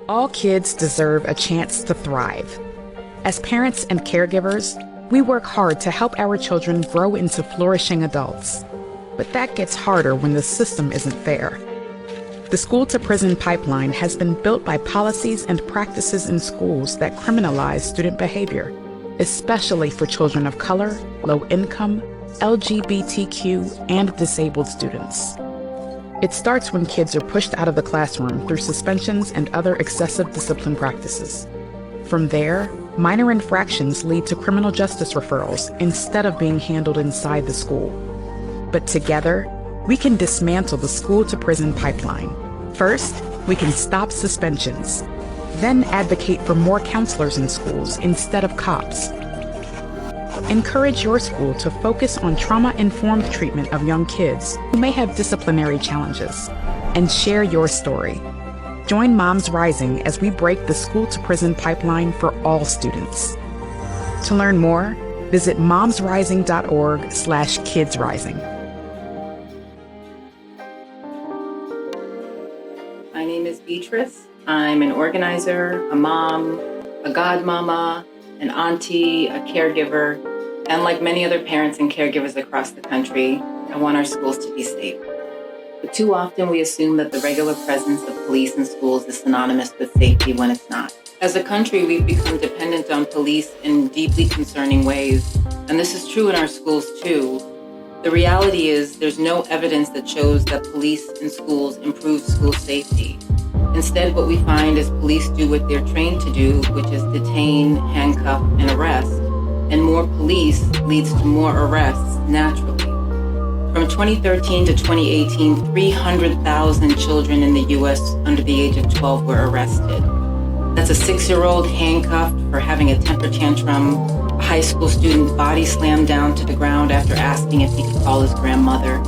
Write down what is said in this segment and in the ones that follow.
All kids deserve a chance to thrive. As parents and caregivers, we work hard to help our children grow into flourishing adults. But that gets harder when the system isn't fair. The school-to-prison pipeline has been built by policies and practices in schools that criminalize student behavior, especially for children of color, low income, LGBTQ, and disabled students. It starts when kids are pushed out of the classroom through suspensions and other excessive discipline practices. From there, minor infractions lead to criminal justice referrals instead of being handled inside the school. But together, we can dismantle the school-to-prison pipeline. First, we can stop suspensions, then advocate for more counselors in schools instead of cops. Encourage your school to focus on trauma-informed treatment of young kids who may have disciplinary challenges, and share your story. Join Moms Rising as we break the school-to-prison pipeline for all students. To learn more, visit momsrising.org/kidsrising. My name is Beatrice. I'm an organizer, a mom, a godmama, an auntie, a caregiver, and like many other parents and caregivers across the country, I want our schools to be safe. But too often we assume that the regular presence of police in schools is synonymous with safety when it's not. As a country, we've become dependent on police in deeply concerning ways, and this is true in our schools too. The reality is there's no evidence that shows that police in schools improve school safety. Instead, what we find is police do what they're trained to do, which is detain, handcuff, and arrest. And more police leads to more arrests naturally. From 2013 to 2018, 300,000 children in the U.S. under the age of 12 were arrested. That's a 6-year-old handcuffed for having a temper tantrum, a high school student body slammed down to the ground after asking if he could call his grandmother.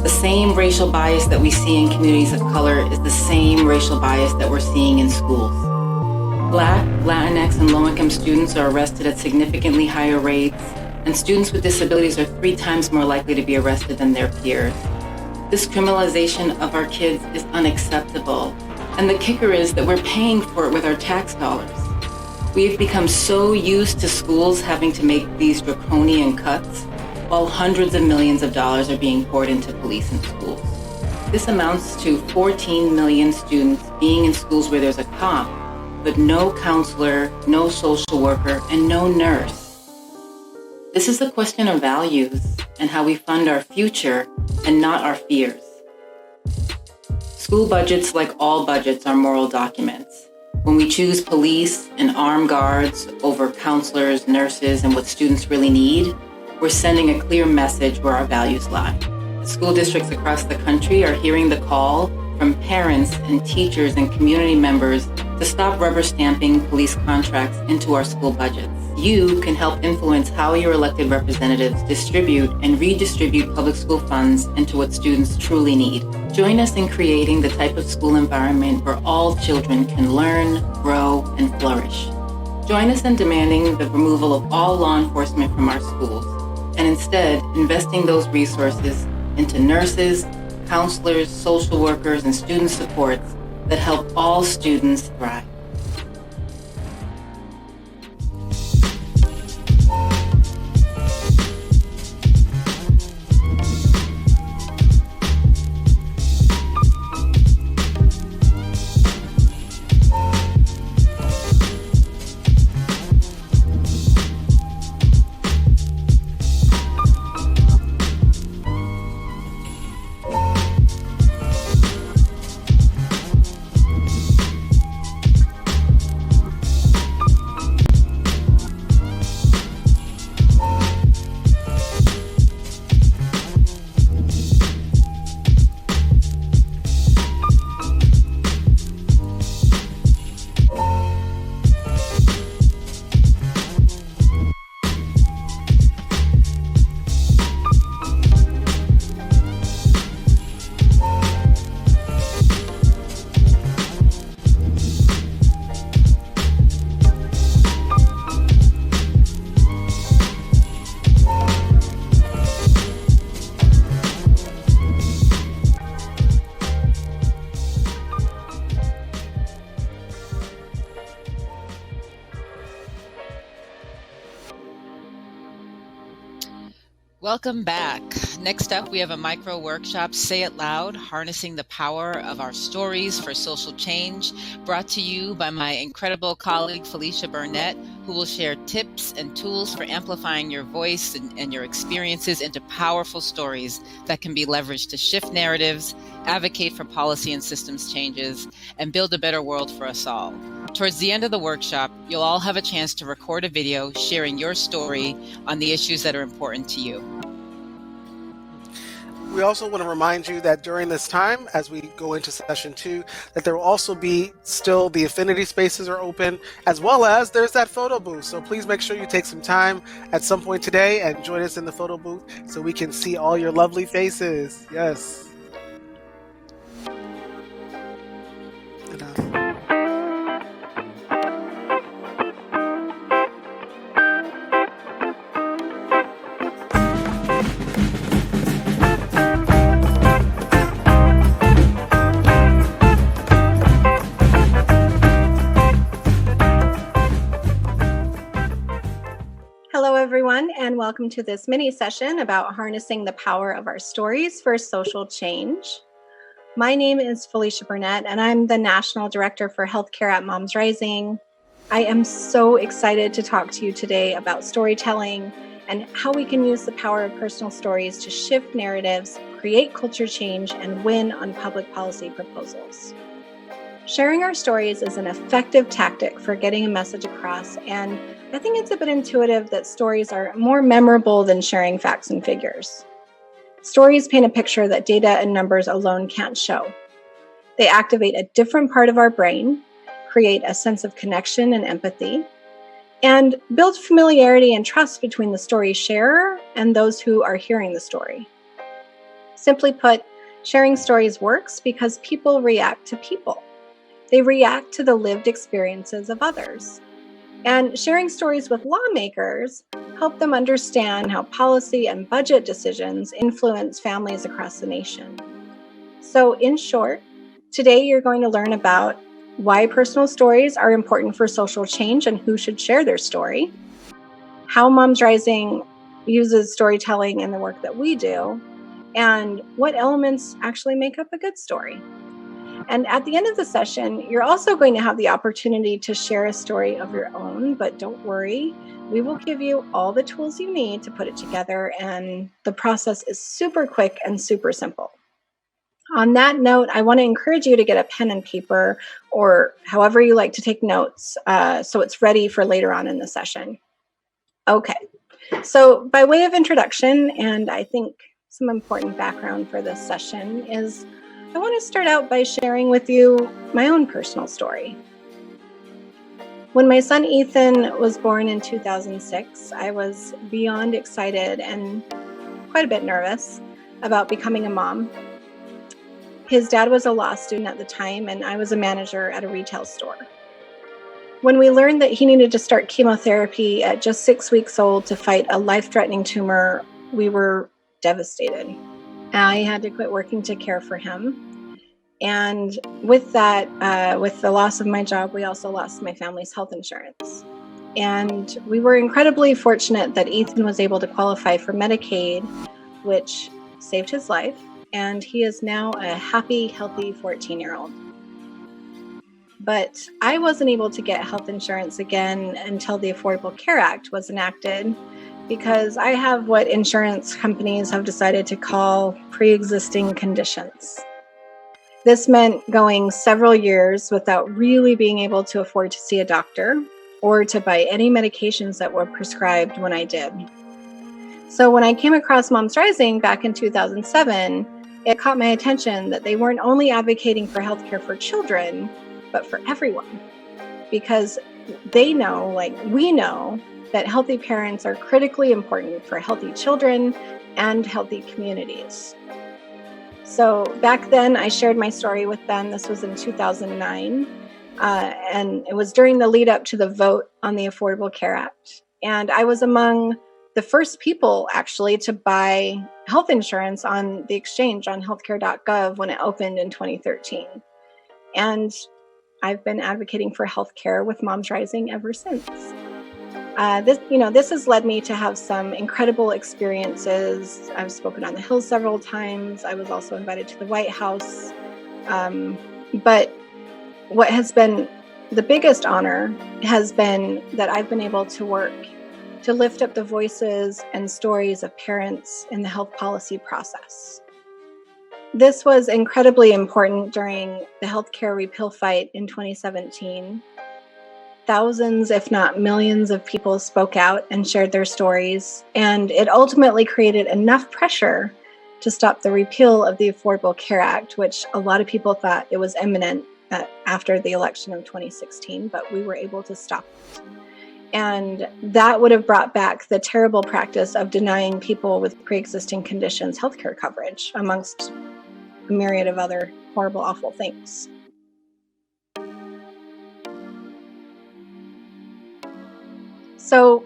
The same racial bias that we see in communities of color is the same racial bias that we're seeing in schools. Black, Latinx, and low-income students are arrested at significantly higher rates, and students with disabilities are 3 times more likely to be arrested than their peers. This criminalization of our kids is unacceptable, and the kicker is that we're paying for it with our tax dollars. We've become so used to schools having to make these draconian cuts, while hundreds of millions of dollars are being poured into police and schools. This amounts to 14 million students being in schools where there's a cop, but no counselor, no social worker, and no nurse. This is a question of values and how we fund our future and not our fears. School budgets, like all budgets, are moral documents. When we choose police and armed guards over counselors, nurses, and what students really need, we're sending a clear message where our values lie. School districts across the country are hearing the call from parents and teachers and community members to stop rubber stamping police contracts into our school budgets. You can help influence how your elected representatives distribute and redistribute public school funds into what students truly need. Join us in creating the type of school environment where all children can learn, grow, and flourish. Join us in demanding the removal of all law enforcement from our schools, and instead investing those resources into nurses, counselors, social workers, and student supports that help all students thrive. Welcome back. Next up, we have a micro workshop, Say It Loud, Harnessing the Power of Our Stories for Social Change, brought to you by my incredible colleague, Felicia Burnett, who will share tips and tools for amplifying your voice and your experiences into powerful stories that can be leveraged to shift narratives, advocate for policy and systems changes, and build a better world for us all. Towards the end of the workshop, you'll all have a chance to record a video sharing your story on the issues that are important to you. We also want to remind you that during this time, as we go into session 2, that there will also be still the affinity spaces are open, as well as there's that photo booth. So please make sure you take some time at some point today and join us in the photo booth so we can see all your lovely faces. Yes. Hello, everyone, and welcome to this mini session about harnessing the power of our stories for social change. My name is Felicia Burnett, and I'm the National Director for Healthcare at Moms Rising. I am so excited to talk to you today about storytelling and how we can use the power of personal stories to shift narratives, create culture change, and win on public policy proposals. Sharing our stories is an effective tactic for getting a message across, and I think it's a bit intuitive that stories are more memorable than sharing facts and figures. Stories paint a picture that data and numbers alone can't show. They activate a different part of our brain, create a sense of connection and empathy, and build familiarity and trust between the story sharer and those who are hearing the story. Simply put, sharing stories works because people react to people. They react to the lived experiences of others. And sharing stories with lawmakers help them understand how policy and budget decisions influence families across the nation. So in short, today you're going to learn about why personal stories are important for social change and who should share their story, how Moms Rising uses storytelling in the work that we do, and what elements actually make up a good story. And at the end of the session, you're also going to have the opportunity to share a story of your own, but don't worry, we will give you all the tools you need to put it together, and the process is super quick and super simple. On that note, I want to encourage you to get a pen and paper, or however you like to take notes, so it's ready for later on in the session. Okay, so by way of introduction, and I think some important background for this session is I want to start out by sharing with you my own personal story. When my son Ethan was born in 2006, I was beyond excited and quite a bit nervous about becoming a mom. His dad was a law student at the time, and I was a manager at a retail store. When we learned that he needed to start chemotherapy at just 6 weeks old to fight a life-threatening tumor, we were devastated. I had to quit working to care for him. And with that, with the loss of my job, we also lost my family's health insurance. And we were incredibly fortunate that Ethan was able to qualify for Medicaid, which saved his life. And he is now a happy, healthy 14-year-old. But I wasn't able to get health insurance again until the Affordable Care Act was enacted, because I have what insurance companies have decided to call pre-existing conditions. This meant going several years without really being able to afford to see a doctor or to buy any medications that were prescribed when I did. So when I came across Moms Rising back in 2007, it caught my attention that they weren't only advocating for healthcare for children, but for everyone. Because they know, like we know, that healthy parents are critically important for healthy children and healthy communities. So back then, I shared my story with them. This was in 2009, and it was during the lead up to the vote on the Affordable Care Act. And I was among the first people, actually, to buy health insurance on the exchange on healthcare.gov when it opened in 2013. And I've been advocating for healthcare with Moms Rising ever since. This has led me to have some incredible experiences. I've spoken on the Hill several times. I was also invited to the White House. But what has been the biggest honor has been that I've been able to work to lift up the voices and stories of parents in the health policy process. This was incredibly important during the healthcare repeal fight in 2017. Thousands, if not millions, of people spoke out and shared their stories, and it ultimately created enough pressure to stop the repeal of the Affordable Care Act, which a lot of people thought it was imminent after the election of 2016, but we were able to stop it. And that would have brought back the terrible practice of denying people with pre-existing conditions healthcare coverage, amongst a myriad of other horrible, awful things. So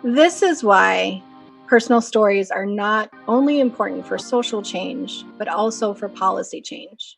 this is why personal stories are not only important for social change, but also for policy change.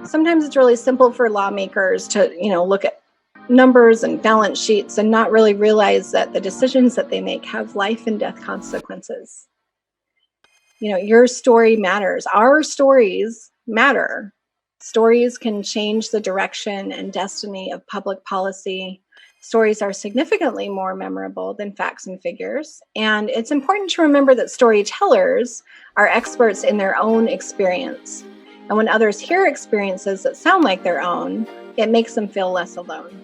Sometimes it's really simple for lawmakers to, look at numbers and balance sheets and not really realize that the decisions that they make have life and death consequences. Your story matters. Our stories matter. Stories can change the direction and destiny of public policy. Stories are significantly more memorable than facts and figures. And it's important to remember that storytellers are experts in their own experience. And when others hear experiences that sound like their own, it makes them feel less alone.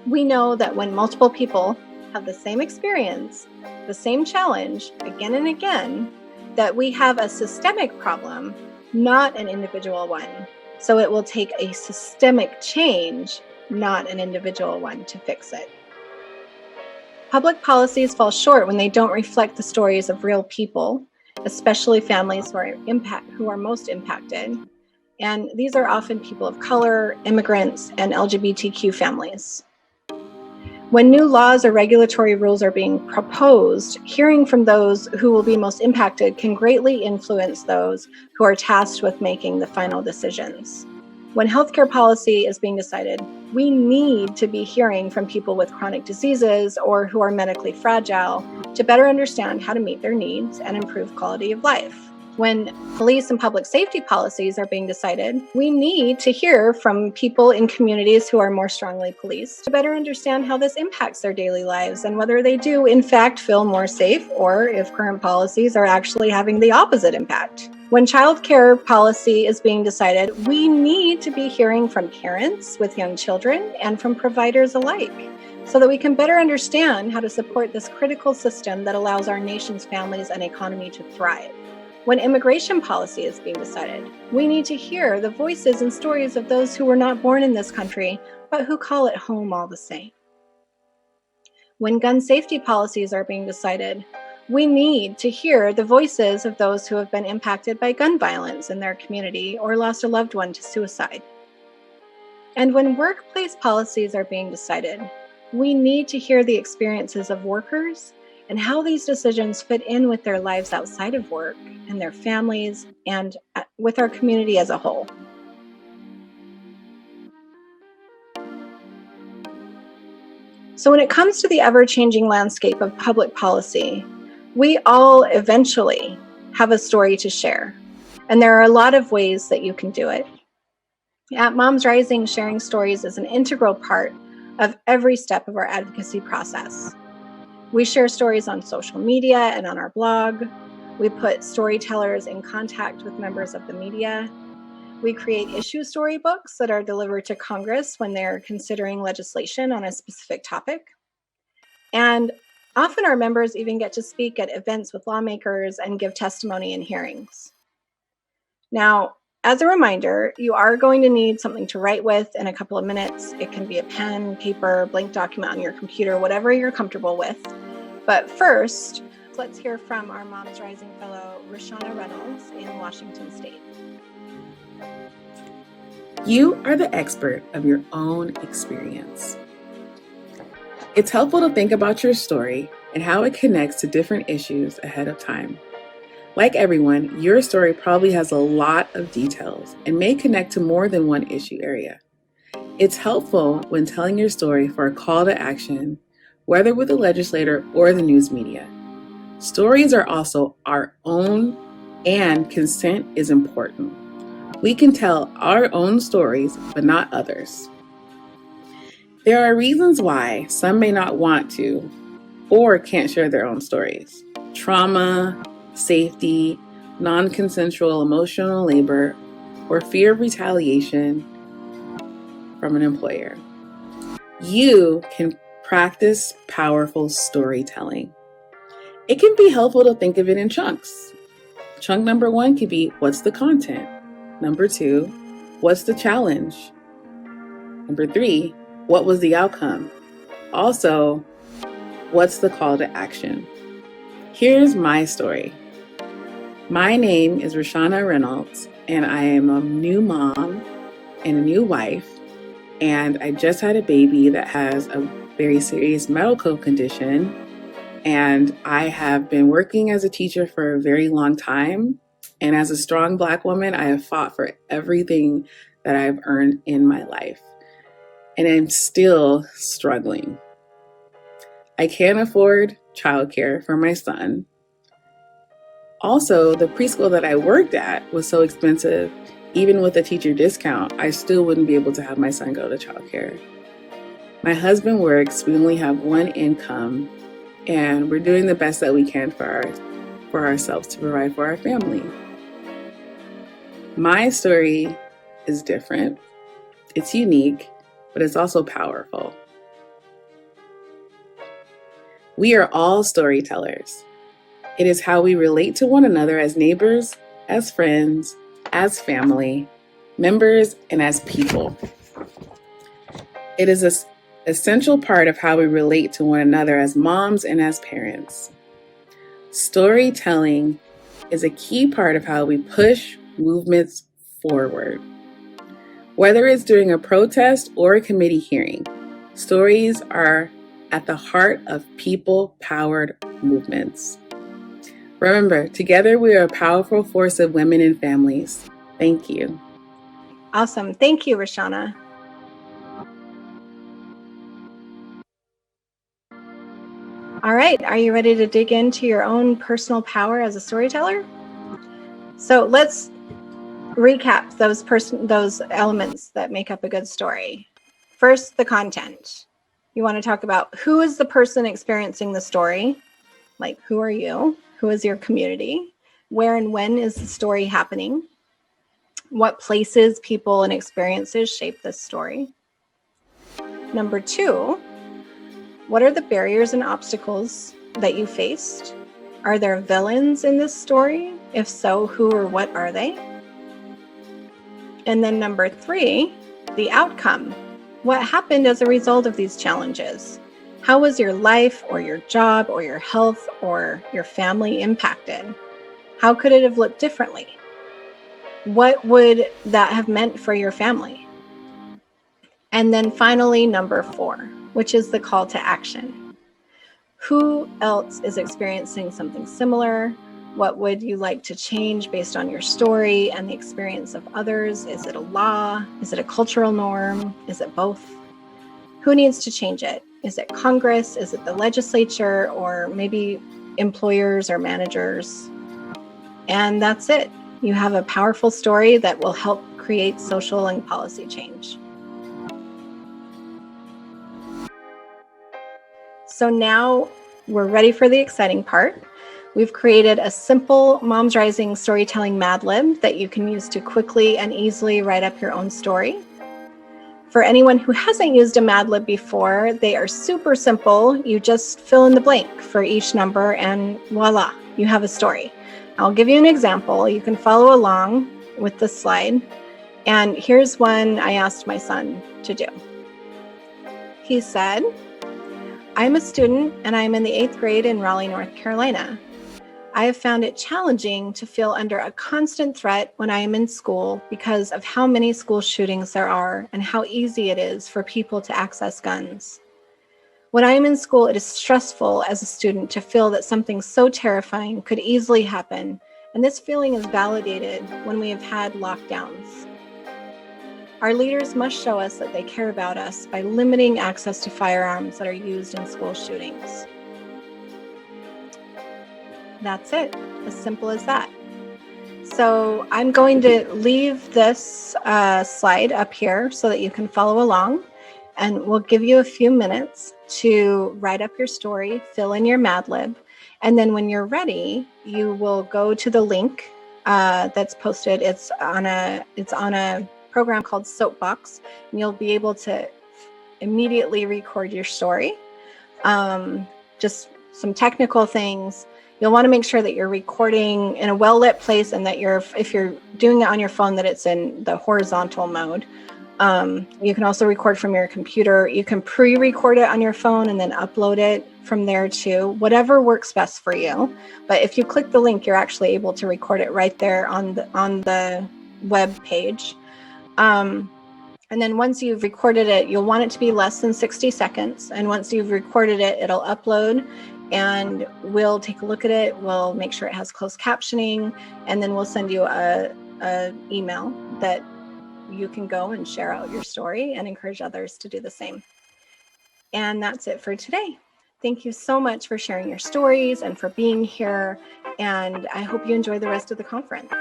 We know that when multiple people have the same experience, the same challenge again and again, that we have a systemic problem, not an individual one. So it will take a systemic change, not an individual one, to fix it. Public policies fall short when they don't reflect the stories of real people, especially families who are most impacted. And these are often people of color, immigrants, and LGBTQ families. When new laws or regulatory rules are being proposed, hearing from those who will be most impacted can greatly influence those who are tasked with making the final decisions. When healthcare policy is being decided, we need to be hearing from people with chronic diseases or who are medically fragile to better understand how to meet their needs and improve quality of life. When police and public safety policies are being decided, we need to hear from people in communities who are more strongly policed to better understand how this impacts their daily lives and whether they do, in fact, feel more safe or if current policies are actually having the opposite impact. When childcare policy is being decided, we need to be hearing from parents with young children and from providers alike so that we can better understand how to support this critical system that allows our nation's families and economy to thrive. When immigration policy is being decided, we need to hear the voices and stories of those who were not born in this country, but who call it home all the same. When gun safety policies are being decided, we need to hear the voices of those who have been impacted by gun violence in their community or lost a loved one to suicide. And when workplace policies are being decided, we need to hear the experiences of workers and how these decisions fit in with their lives outside of work and their families and with our community as a whole. So when it comes to the ever-changing landscape of public policy, we all eventually have a story to share. And there are a lot of ways that you can do it. At Moms Rising, sharing stories is an integral part of every step of our advocacy process. We share stories on social media and on our blog. We put storytellers in contact with members of the media. We create issue storybooks that are delivered to Congress when they're considering legislation on a specific topic. And often our members even get to speak at events with lawmakers and give testimony in hearings. Now, as a reminder, you are going to need something to write with in a couple of minutes. It can be a pen, paper, blank document on your computer, whatever you're comfortable with. But first, let's hear from our Moms Rising fellow, Rashana Reynolds in Washington State. You are the expert of your own experience. It's helpful to think about your story and how it connects to different issues ahead of time. Like everyone, your story probably has a lot of details and may connect to more than one issue area. It's helpful when telling your story for a call to action, whether with the legislator or the news media. Stories are also our own, and consent is important. We can tell our own stories, but not others. There are reasons why some may not want to or can't share their own stories. Trauma, safety, non-consensual emotional labor, or fear of retaliation from an employer. You can practice powerful storytelling. It can be helpful to think of it in chunks. Chunk number 1 could be, what's the content? Number 2, what's the challenge? Number 3, what was the outcome? Also, what's the call to action? Here's my story. My name is Rashana Reynolds, and I am a new mom and a new wife, and I just had a baby that has a very serious medical condition, and I have been working as a teacher for a very long time, and as a strong Black woman, I have fought for everything that I've earned in my life, and I'm still struggling. I can't afford childcare for my son. Also, the preschool that I worked at was so expensive, even with a teacher discount, I still wouldn't be able to have my son go to childcare. My husband works, we only have one income, and we're doing the best that we can for ourselves to provide for our family. My story is different. It's unique, but it's also powerful. We are all storytellers. It is how we relate to one another as neighbors, as friends, as family, members, and as people. It is an essential part of how we relate to one another as moms and as parents. Storytelling is a key part of how we push movements forward. Whether it's during a protest or a committee hearing, stories are at the heart of people-powered movements. Remember, together we are a powerful force of women and families. Thank you. Awesome. Thank you, Rashana. All right. Are you ready to dig into your own personal power as a storyteller? So let's recap those elements that make up a good story. First, the content. You want to talk about who is the person experiencing the story? Like, who are you? Who is your community? Where and when is the story happening? What places, people, and experiences shape this story? Number 2, what are the barriers and obstacles that you faced? Are there villains in this story? If so, who or what are they? And then number 3, the outcome. What happened as a result of these challenges? How was your life or your job or your health or your family impacted? How could it have looked differently? What would that have meant for your family? And then finally, number 4, which is the call to action. Who else is experiencing something similar? What would you like to change based on your story and the experience of others? Is it a law? Is it a cultural norm? Is it both? Who needs to change it? Is it Congress? Is it the legislature? Or maybe employers or managers? And that's it. You have a powerful story that will help create social and policy change. So now we're ready for the exciting part. We've created a simple Moms Rising storytelling Mad Lib that you can use to quickly and easily write up your own story. For anyone who hasn't used a Mad Lib before, they are super simple. You just fill in the blank for each number and voila, you have a story. I'll give you an example. You can follow along with the slide. And here's one I asked my son to do. He said, I'm a student and I'm in the 8th grade in Raleigh, North Carolina. I have found it challenging to feel under a constant threat when I am in school because of how many school shootings there are and how easy it is for people to access guns. When I am in school, it is stressful as a student to feel that something so terrifying could easily happen, and this feeling is validated when we have had lockdowns. Our leaders must show us that they care about us by limiting access to firearms that are used in school shootings. That's it, as simple as that. So I'm going to leave this slide up here so that you can follow along, and we'll give you a few minutes to write up your story, fill in your Mad Lib, and then when you're ready, you will go to the link that's posted. It's on a program called Soapbox, and you'll be able to immediately record your story. Just some technical things. You'll want to make sure that you're recording in a well-lit place, and that if you're doing it on your phone, that it's in the horizontal mode. You can also record from your computer. You can pre-record it on your phone and then upload it from there too, whatever works best for you. But if you click the link, you're actually able to record it right there on the web page. And then once you've recorded it, you'll want it to be less than 60 seconds. And once you've recorded it, it'll upload, and we'll take a look at it. We'll make sure it has closed captioning, and then we'll send you a email that you can go and share out your story and encourage others to do the same. And that's it for today. Thank you so much for sharing your stories and for being here. And I hope you enjoy the rest of the conference.